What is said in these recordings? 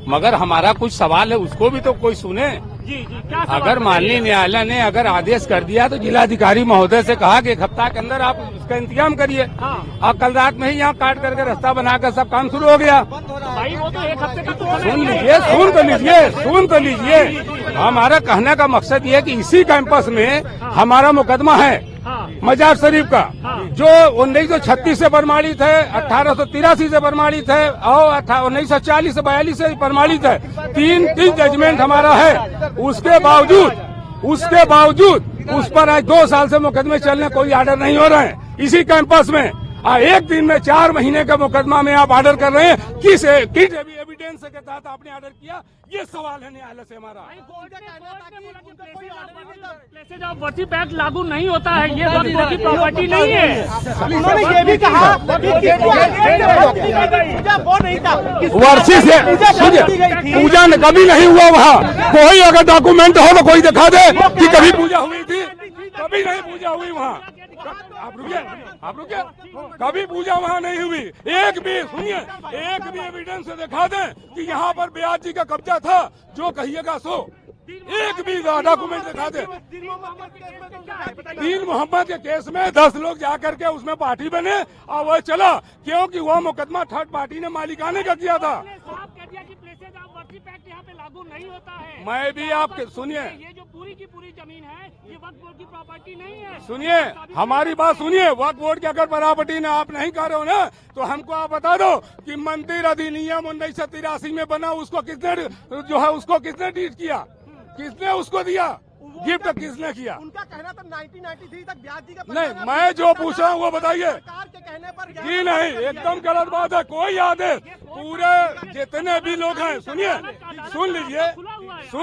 मगर हमारा कुछ सवाल है, उसको भी तो कोई सुने। जी क्या अगर माननीय न्यायालय ने अगर आदेश कर दिया तो जिलाधिकारी महोदय से कहा कि एक हफ्ता के अंदर आप उसका इंतजाम करिए। और कल रात में ही यहाँ काट करके रास्ता बनाकर सब काम शुरू हो गया। भाई वो तो एक हफ्ते का तो सुन तो लीजिए। हमारा कहने का मकसद ये है कि इसी कैंपस में हमारा मुकदमा है मजार शरीफ का, जो 1936 से प्रमाणित है, 1883 से प्रमाणित है और 1940 से 42 से प्रमाणित है। तीन जजमेंट हमारा है। उसके बावजूद उस पर आज 2 साल से मुकदमे चलने कोई आर्डर नहीं हो रहे हैं इसी कैंपस में। एक दिन में 4 महीने का मुकदमा में आप ऑर्डर कर रहे हैं। किस एविडेंस के तहत आपने ऑर्डर किया, ये सवाल है न्यायालय से हमारा। प्लेसेज ऑफ वर्शिप एक्ट लागू नहीं होता है, ये वक्फ की प्रॉपर्टी नहीं है। उन्होंने ये भी कहा वो नहीं था, वर्षिप से पूजा कभी नहीं हुआ वहाँ। कोई अगर डॉक्यूमेंट हो तो कोई दिखा दे कि कभी पूजा हुई थी। कभी नहीं पूजा हुई वहाँ। आप रुकिए, कभी पूजा वहाँ नहीं हुई। एक भी एविडेंस दिखा दें कि यहाँ पर ब्याज जी का कब्जा था, जो कहिएगा सो। एक भी डॉक्यूमेंट दिखा दे। दीन मोहम्मद के केस में 10 लोग जाकर के उसमें पार्टी बने और वह चला, क्योंकि वह मुकदमा थर्ड पार्टी ने मालिकाने का किया था। यहाँ पे लागू नहीं होता है। मैं भी आपके सुनिए, ये जो पूरी की पूरी जमीन है ये वक्फ बोर्ड की प्रॉपर्टी नहीं है। सुनिए हमारी बात सुनिए। वक्फ बोर्ड की अगर प्रॉपर्टी ने आप नहीं कर रहे हो ना, तो हमको आप बता दो कि मंदिर अधिनियम 1983 में बना, उसको किसने डीड किया, किसने उसको दिया, गिफ्ट किसने किया? उनका कहना था 1993 तक ब्याज जी का नहीं, मैं जो पूछ रहा हूँ वो बताइए। सरकार के कहने पर जी नहीं, एकदम गलत बात है। कोई आदेश, पूरे जितने भी लोग हैं, सुन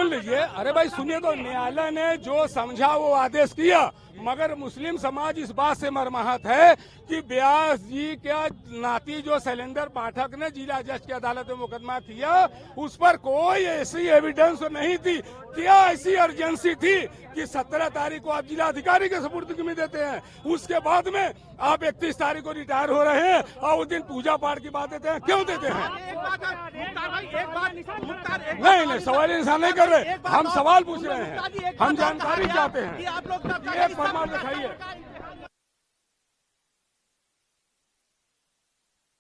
लीजिए। अरे भाई सुनिए, तो न्यायालय ने जो समझा वो आदेश किया। मगर मुस्लिम समाज इस बात से मर्माहत है कि व्यास जी का नाती जो शैलेंद्र पाठक ने जिला जज की अदालत में मुकदमा किया, उस पर कोई ऐसी एविडेंस नहीं थी। क्या ऐसी अर्जेंसी थी कि 17 तारीख को आप जिलाधिकारी के सुपुर्द में देते हैं, उसके बाद में आप 31 तारीख को रिटायर हो रहे हैं और उस दिन पूजा पाठ की बात देते हैं? क्यों देते हैं? नहीं, सवाल इंसान नहीं कर रहे, हम सवाल पूछ रहे हैं, हम जानकारी चाहते हैं। आप लोग एक प्रमाण दिखाइए।